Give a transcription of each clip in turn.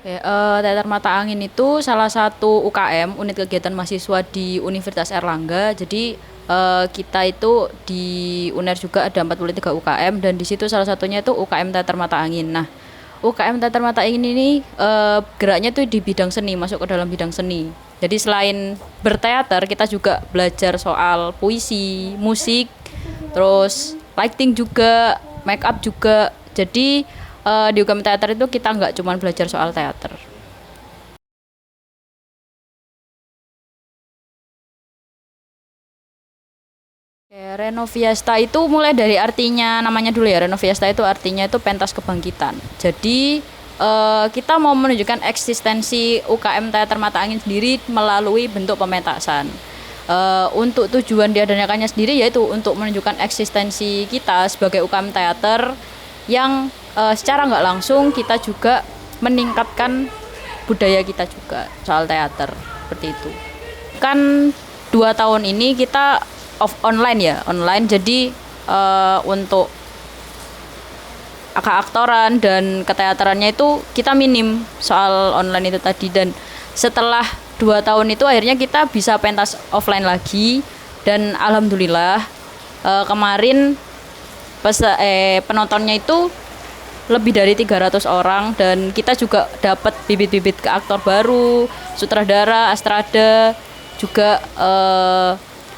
Teater Mata Angin itu salah satu UKM, unit kegiatan mahasiswa di Universitas Erlangga. Jadi kita itu di UNER juga ada 43 UKM dan di situ salah satunya itu UKM Teater Mata Angin. Nah, UKM Teater Mata Angin ini geraknya tuh di bidang seni, masuk ke dalam bidang seni. Jadi selain berteater, kita juga belajar soal puisi, musik, terus lighting juga, make up juga. Jadi di UKM teater itu kita nggak cuma belajar soal teater. Ya, Renoviasta itu mulai dari artinya namanya dulu ya. Renoviasta itu artinya itu pentas kebangkitan. Jadi kita mau menunjukkan eksistensi UKM Teater Mata Angin sendiri melalui bentuk pementasan. Untuk tujuan diadakannya sendiri yaitu untuk menunjukkan eksistensi kita sebagai UKM teater yang secara nggak langsung kita juga meningkatkan budaya kita juga soal teater seperti itu. Kan 2 tahun ini kita off online ya online jadi untuk keaktoran dan keteaterannya itu kita minim soal online itu tadi dan setelah 2 tahun itu akhirnya kita bisa pentas offline lagi dan alhamdulillah kemarin penontonnya itu lebih dari 300 orang dan kita juga dapat bibit-bibit ke aktor baru, sutradara, astrada, juga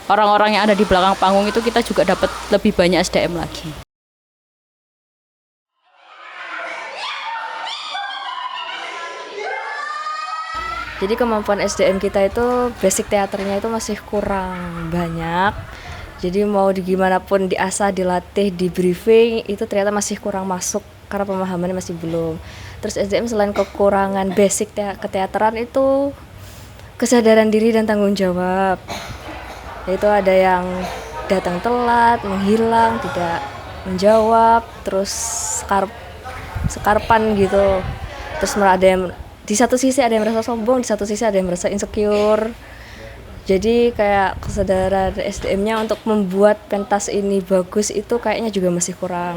orang-orang yang ada di belakang panggung itu kita juga dapat lebih banyak SDM lagi. Jadi kemampuan SDM kita itu basic teaternya itu masih kurang banyak. Jadi mau gimana pun diasah, dilatih, di briefing itu ternyata masih kurang masuk karena pemahamannya masih belum. Terus SDM selain kekurangan basic keteateran itu kesadaran diri dan tanggung jawab. Yaitu ada yang datang telat, menghilang, tidak menjawab, terus sekarpan gitu. Terus ada yang di satu sisi ada yang merasa sombong, di satu sisi ada yang merasa insecure. Jadi kayak kesadaran SDM-nya untuk membuat pentas ini bagus itu kayaknya juga masih kurang.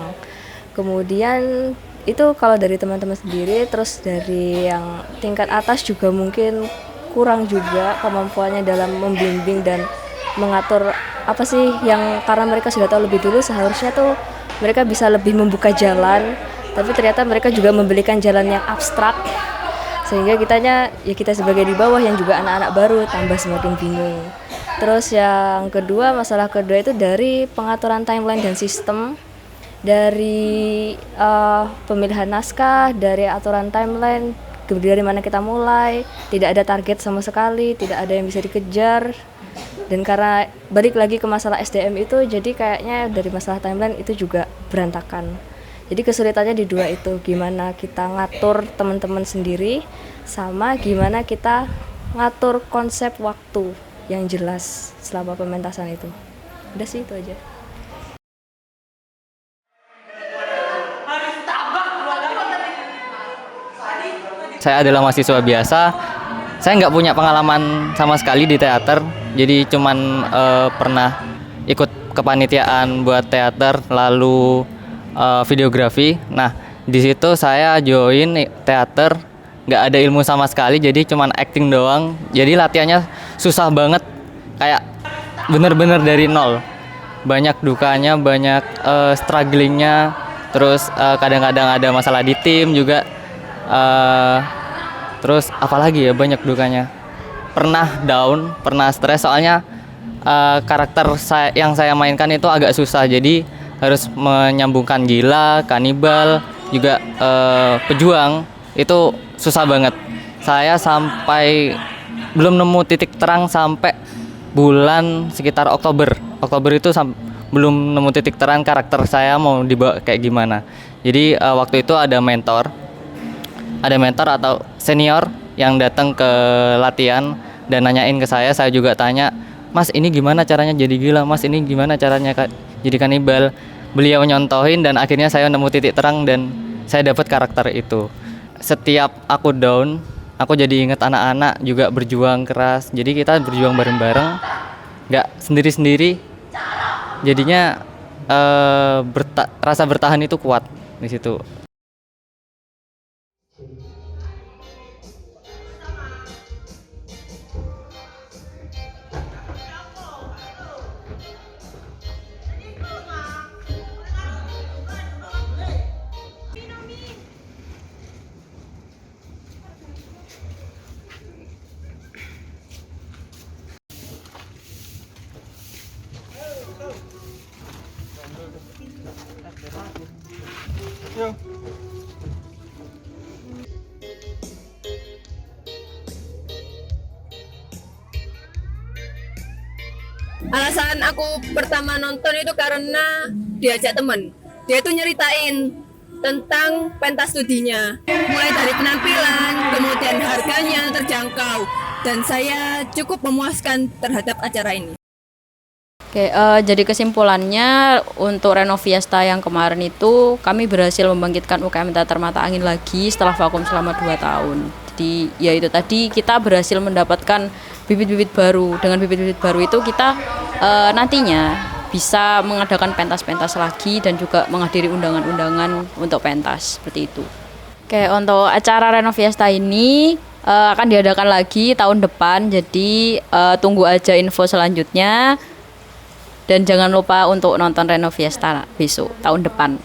Kemudian itu kalau dari teman-teman sendiri, terus dari yang tingkat atas juga mungkin kurang juga kemampuannya dalam membimbing dan mengatur apa sih yang karena mereka sudah tahu lebih dulu seharusnya tuh mereka bisa lebih membuka jalan, tapi ternyata mereka juga memberikan jalan yang abstrak sehingga kita sebagai di bawah yang juga anak-anak baru tambah semakin bingung. Terus yang kedua, masalah kedua itu dari pengaturan timeline dan sistem, dari pemilihan naskah, dari aturan timeline, dari mana kita mulai, tidak ada target sama sekali, tidak ada yang bisa dikejar. Dan karena balik lagi ke masalah SDM itu, jadi kayaknya dari masalah timeline itu juga berantakan. Jadi kesulitannya di dua itu, gimana kita ngatur teman-teman sendiri sama gimana kita ngatur konsep waktu yang jelas selama pementasan itu. Udah sih itu aja. Saya adalah mahasiswa biasa, saya nggak punya pengalaman sama sekali di teater, jadi cuman pernah ikut kepanitiaan buat teater, lalu videografi. Nah, di situ saya join teater, nggak ada ilmu sama sekali, jadi cuman acting doang. Jadi latihannya susah banget, kayak bener-bener dari nol. Banyak dukanya, banyak strugglingnya, terus kadang-kadang ada masalah di tim juga. Terus apalagi ya, banyak dukanya. Pernah down, pernah stres soalnya karakter yang saya mainkan itu agak susah, jadi harus menyambungkan gila, kanibal, juga pejuang, itu susah banget. Saya sampai belum nemu titik terang sampai bulan sekitar Oktober. Oktober itu belum nemu titik terang karakter saya mau dibawa kayak gimana. Jadi waktu itu ada mentor atau senior yang datang ke latihan dan nanyain ke saya juga tanya, "Mas, ini gimana caranya jadi gila? Mas, ini gimana caranya jadi kanibal?" Beliau nyontohin dan akhirnya saya nemu titik terang dan saya dapat karakter itu. Setiap aku down, aku jadi ingat anak-anak juga berjuang keras. Jadi kita berjuang bareng-bareng, nggak sendiri-sendiri. Jadinya rasa bertahan itu kuat di situ. Alasan aku pertama nonton itu karena diajak temen. Dia itu nyeritain tentang pentas studinya, mulai dari penampilan, kemudian harganya terjangkau, dan saya cukup memuaskan terhadap acara ini. Oke, jadi kesimpulannya untuk Reno Fiesta yang kemarin itu kami berhasil membangkitkan UKM Teater Mata Angin lagi setelah vakum selama 2 tahun. Jadi ya itu tadi kita berhasil mendapatkan bibit-bibit baru. Dengan bibit-bibit baru itu kita nantinya bisa mengadakan pentas-pentas lagi dan juga menghadiri undangan-undangan untuk pentas seperti itu. Oke, untuk acara Reno Fiesta ini akan diadakan lagi tahun depan. Jadi tunggu aja info selanjutnya. Dan jangan lupa untuk nonton Reno Fiesta besok tahun depan.